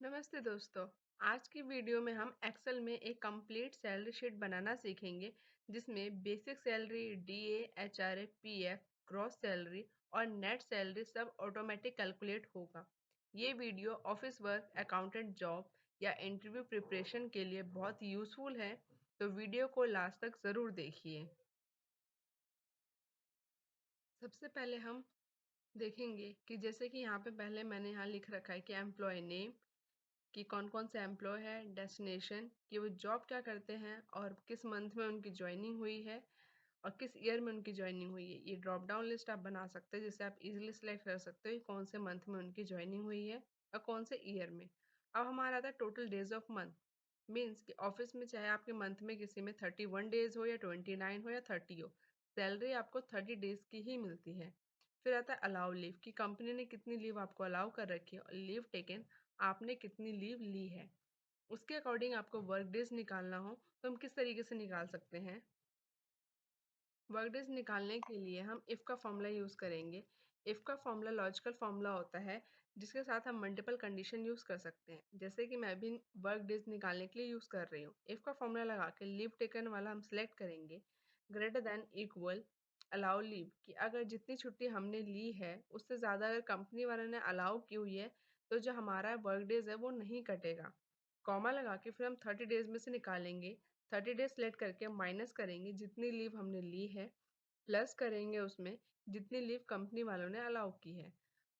नमस्ते दोस्तों। आज की वीडियो में हम एक्सेल में एक कंप्लीट सैलरी शीट बनाना सीखेंगे जिसमें basic salary, DA, HRA, PF, gross salary और नेट सैलरी सब ऑटोमेटिक कैलकुलेट होगा। ये video office work, accountant job या इंटरव्यू प्रिपरेशन के लिए बहुत यूजफुल है, तो वीडियो को लास्ट तक ज़रूर देखिए। सबसे पहले हम देखेंगे कि जैसे कि यहाँ पे पहले मैंने यहाँ लिख रखा है कि एम्प्लॉय नेम, कि कौन कौन से एम्प्लॉय है, डेस्टिनेशन कि वो जॉब क्या करते हैं और किस मंथ में उनकी ज्वाइनिंग हुई है और किस ईयर में उनकी ज्वाइनिंग हुई है। ये ड्रॉप डाउन लिस्ट आप बना सकते हैं जिससे आप इजीली सेलेक्ट कर सकते हो कि कौन से मंथ में उनकी ज्वाइनिंग हुई है और कौन से ईयर में। अब हमारा आता है total days of month. Means कि ऑफिस में चाहे आपके मंथ में किसी में 31 डेज हो या 29 हो या 30 हो, सैलरी आपको 30 डेज की ही मिलती है। फिर आता है अलाउ लीव कि कंपनी ने कितनी लीव आपको अलाउ कर रखी है और लीव टेकन आपने कितनी लीव ली है। उसके अकॉर्डिंग आपको वर्क डेज निकालना हो तो हम किस तरीके से निकाल सकते हैं। वर्क डेज निकालने के लिए हम इफ़ का फॉर्मूला यूज़ करेंगे। इफ़ का फॉर्मूला लॉजिकल फॉर्मूला होता है जिसके साथ हम मल्टीपल कंडीशन यूज़ कर सकते हैं, जैसे कि मैं भी वर्क डेज निकालने के लिए यूज़ कर रही हूँ। इफ़ का फॉर्मूला लगा के लीव टेकन वाला हम सिलेक्ट करेंगे, greater than equal allow leave कि अगर जितनी छुट्टी हमने ली है उससे ज़्यादा अगर कंपनी वाले ने अलाउ की हुई है तो जो हमारा वर्क डेज है वो नहीं कटेगा। कॉमा लगा के फिर हम 30 डेज में से निकालेंगे। 30 डेज सेलेक्ट करके माइनस करेंगे जितनी लीव हमने ली है, प्लस करेंगे उसमें जितनी लीव कंपनी वालों ने अलाउ की है।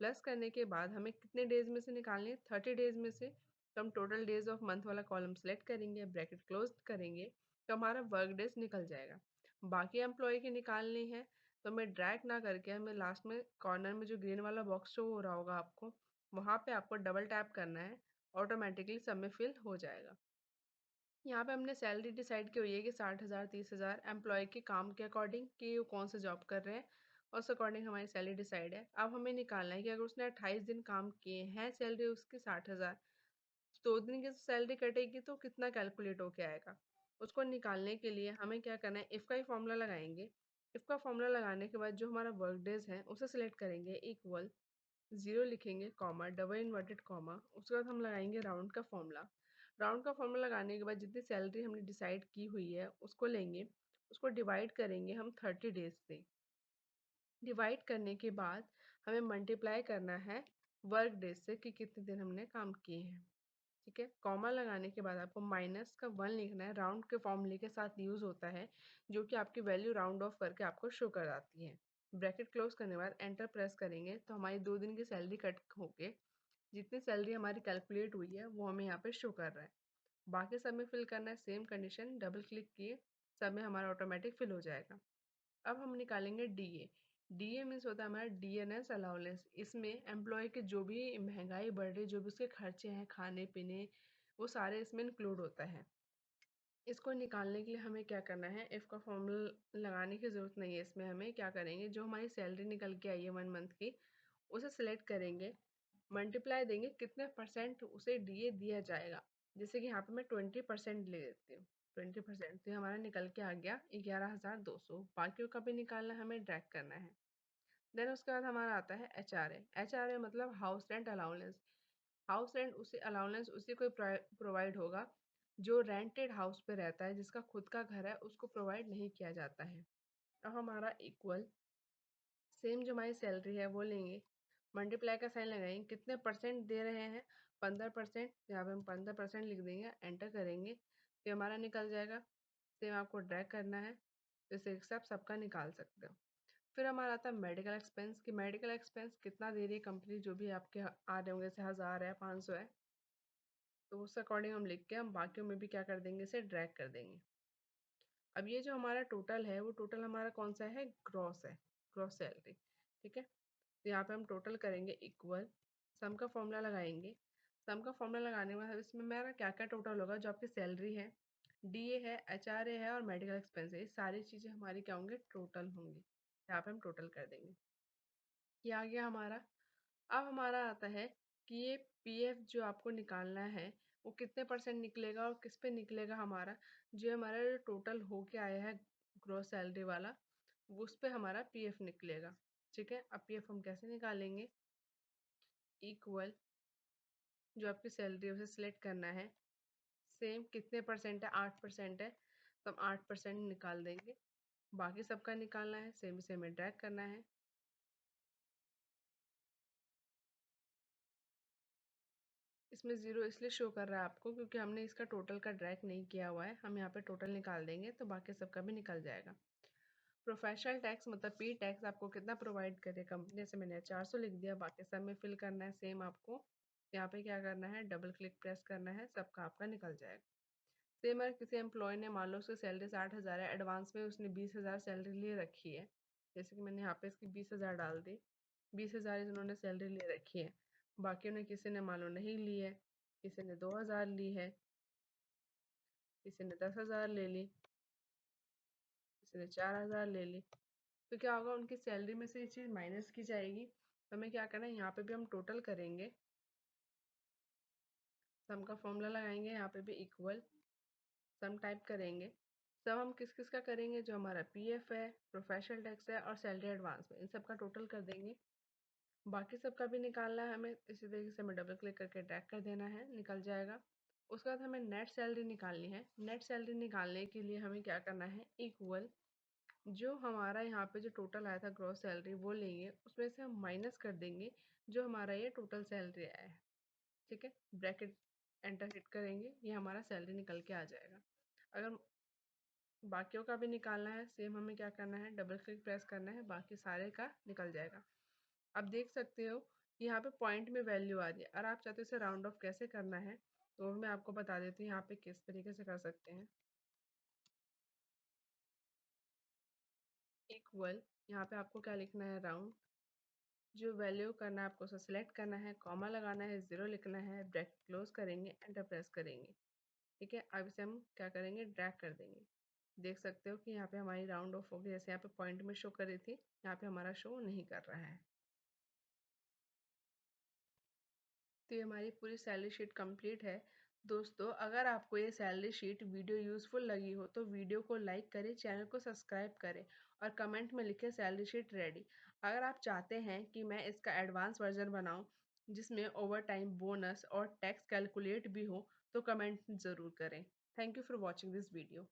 प्लस करने के बाद हमें कितने डेज में से निकालनी है, 30 डेज में से। तो हम टोटल डेज ऑफ मंथ वाला कॉलम सेलेक्ट करेंगे, ब्रैकेट क्लोज करेंगे, तो हमारा वर्क डेज निकल जाएगा। बाकी एम्प्लॉय की निकालनी है तो हमें ड्रैग ना करके हमें लास्ट में कॉर्नर में जो ग्रीन वाला बॉक्स शो हो रहा होगा आपको, वहाँ पे आपको डबल टैप करना है, ऑटोमेटिकली सब में फिल हो जाएगा। यहाँ पे हमने सैलरी डिसाइड की हुई है कि 60,000 30,000 एम्प्लॉय के काम के अकॉर्डिंग कि वो कौन सा जॉब कर रहे हैं, और उस अकॉर्डिंग हमारी सैलरी डिसाइड है। अब हमें निकालना है कि अगर उसने 28 दिन काम किए हैं, सैलरी उसकी 60,000, 2 दिन की सैलरी कटेगी तो कितना कैलकुलेट होके आएगा। उसको निकालने के लिए हमें क्या करना है, इफ़ का ही फॉर्मूला लगाएंगे। इफ़ का फॉर्मूला लगाने के बाद जो हमारा वर्क डेज है उसे सिलेक्ट करेंगे, इक्वल ज़ीरो लिखेंगे, कॉमा, डबल इन्वर्टेड कॉमा, उसके बाद हम लगाएंगे राउंड का फॉर्मूला। राउंड का फॉर्मूला लगाने के बाद जितनी सैलरी हमने डिसाइड की हुई है उसको लेंगे, उसको डिवाइड करेंगे हम 30 डेज से। डिवाइड करने के बाद हमें मल्टीप्लाई करना है वर्क डेज से कि कितने दिन हमने काम किए हैं। ठीक है, कॉमा लगाने के बाद आपको माइनस का 1 लिखना है, राउंड के फॉर्मूले के साथ यूज होता है जो कि आपकी वैल्यू राउंड ऑफ करके आपको शो कर आती है। ब्रैकेट क्लोज करने के बाद एंटर प्रेस करेंगे तो हमारी 2 दिन की सैलरी कट होके जितनी सैलरी हमारी कैलकुलेट हुई है वो हमें यहाँ पे शो कर रहा है। बाकी सब में फिल करना है, सेम कंडीशन, डबल क्लिक किए सब में हमारा ऑटोमेटिक फिल हो जाएगा। अब हम निकालेंगे डीए। डीए मीन्स होता है हमारा डीएनएस अलाउंस। इसमें एम्प्लॉय के जो भी महंगाई बढ़ रही, जो भी उसके खर्चे हैं खाने पीने, वो सारे इसमें इंक्लूड होता है। इसको निकालने के लिए हमें क्या करना है, इफ़ का फॉर्मूला लगाने की ज़रूरत नहीं है। इसमें हमें क्या करेंगे, जो हमारी सैलरी निकल के आई है 1 मंथ की उसे सिलेक्ट करेंगे, मल्टीप्लाई देंगे कितने परसेंट उसे डीए दिया जाएगा। जैसे कि यहाँ पे मैं 20% ले लेती हूँ, 20%, तो ये हमारा निकल के आ गया 11,200। बाकियों का भी निकालना है, हमें ड्रैग करना है। देन उसके बाद हमारा आता है एचआरए। एचआरए मतलब house rent allowance. House rent उसी अलाउंस उसी को प्रोवाइड होगा जो रेंटेड हाउस पे रहता है, जिसका खुद का घर है उसको प्रोवाइड नहीं किया जाता है। अब हमारा इक्वल सेम जो हमारी सैलरी है वो लेंगे, मल्टीप्लाई का साइन लगाएंगे, कितने परसेंट दे रहे हैं, 15%, यहाँ पे हम 15% लिख देंगे, एंटर करेंगे तो हमारा निकल जाएगा। सेम आपको ड्रैग करना है, जैसे आप सबका निकाल सकते हो। फिर हमारा आता है मेडिकल एक्सपेंस कि मेडिकल एक्सपेंस कितना दे रही है कंपनी, जो भी आपके आ रहे होंगे, जैसे 1000 है, 500 है, तो उस अकॉर्डिंग हम लिख के हम बाकियों में भी क्या कर देंगे, इसे ड्रैग कर देंगे। अब ये जो हमारा टोटल है वो टोटल हमारा कौन सा है, ग्रॉस है, ग्रॉस सैलरी। ठीक है, तो यहाँ पे हम टोटल करेंगे इक्वल, सम का फॉर्मूला लगाएंगे। सम का फॉर्मूला लगाने के बाद इसमें मेरा क्या क्या टोटल होगा, जो आपकी सैलरी है, डीए है, एचआरए है और मेडिकल एक्सपेंस है, ये सारी चीज़ें हमारी क्या होंगे, टोटल होंगी। यहाँ पे हम टोटल कर देंगे। ये आ गया हमारा। अब हमारा आता है कि ये पीएफ जो आपको निकालना है वो कितने परसेंट निकलेगा और किस पे निकलेगा हमारा, जो हमारा टोटल होके आया है ग्रॉस सैलरी वाला, वो उस पे हमारा पीएफ निकलेगा। ठीक है, अब पीएफ हम कैसे निकालेंगे, इक्वल जो आपकी सैलरी है उसे सिलेक्ट करना है। सेम कितने परसेंट है, 8% है, तो हम 8% निकाल देंगे। बाकी सबका निकालना है, सेम इसे हमें ड्रैग करना है। इसमें ज़ीरो इसलिए शो कर रहा है आपको क्योंकि हमने इसका टोटल का ड्रैग नहीं किया हुआ है। हम यहाँ पे टोटल निकाल देंगे तो बाकी सबका भी निकल जाएगा। प्रोफेशनल टैक्स मतलब पी टैक्स आपको कितना प्रोवाइड करे कंपनी से, मैंने 400 लिख दिया। बाकी सब में फिल करना है सेम आपको। यहाँ पे क्या करना है, डबल क्लिक प्रेस करना है, सबका आपका निकल जाएगा। सेम अगर किसी एम्प्लॉय ने मान लो उसकी सैलरी 60,000 है, एडवांस में उसने 20,000 सैलरी ले रखी है, जैसे कि मैंने यहाँ पे इसकी 20,000 डाल दी। 20,000 इन्होंने सैलरी ले रखी है। बाकी ने किसी ने मान लो नहीं ली है, किसी ने 2,000 ली है, किसी ने 10,000 ले ली, किसी ने 4,000 ले ली। तो क्या होगा, उनकी सैलरी में से ये चीज़ माइनस की जाएगी। तो हमें क्या करना है, यहाँ पे भी हम टोटल करेंगे, सम का फॉर्मूला लगाएंगे, यहाँ पे भी इक्वल सम टाइप करेंगे। सब हम किस किस का करेंगे, जो हमारा पीएफ है, प्रोफेशनल टैक्स है और सैलरी एडवांस में, इन सब का टोटल कर देंगे। बाकी सबका भी निकालना है हमें, इसी तरीके से हमें डबल क्लिक करके ड्रैग कर देना है, निकल जाएगा। उसके बाद हमें नेट सैलरी निकालनी है। नेट सैलरी निकालने के लिए हमें क्या करना है, इक्वल जो हमारा यहाँ पे जो टोटल आया था ग्रॉस सैलरी वो लेंगे, उसमें से हम माइनस कर देंगे जो हमारा ये टोटल सैलरी आया है। ठीक है, ब्रैकेट एंटर हिट करेंगे, ये हमारा सैलरी निकल के आ जाएगा। अगर बाकियों का भी निकालना है, सेम हमें क्या करना है, डबल क्लिक प्रेस करना है, बाकी सारे का निकल जाएगा। अब देख सकते हो यहाँ पे पॉइंट में वैल्यू आ रही है। और आप चाहते हो इसे राउंड ऑफ कैसे करना है, तो मैं आपको बता देती हूँ यहाँ पे किस तरीके से कर सकते हैं। इक्वल, यहाँ पे आपको क्या लिखना है, राउंड। जो वैल्यू करना है आपको उसे सिलेक्ट करना है, कॉमा लगाना है, जीरो लिखना है, ब्रैकेट क्लोज करेंगे, एंटर प्रेस करेंगे। ठीक है, अब इसे हम क्या करेंगे, ड्रैग कर देंगे। देख सकते हो कि यहाँ पे हमारी राउंड ऑफ हो गई, जैसे यहाँ पे पॉइंट में शो कर रही थी, यहाँ पे हमारा शो नहीं कर रहा है। तो ये हमारी पूरी सैलरी शीट कंप्लीट है। दोस्तों, अगर आपको ये सैलरी शीट वीडियो यूज़फुल लगी हो तो वीडियो को लाइक करें, चैनल को सब्सक्राइब करें और कमेंट में लिखें सैलरी शीट रेडी। अगर आप चाहते हैं कि मैं इसका एडवांस वर्जन बनाऊं जिसमें ओवर टाइम बोनस और टैक्स कैलकुलेट भी हो, तो कमेंट ज़रूर करें। Thank you for watching this video.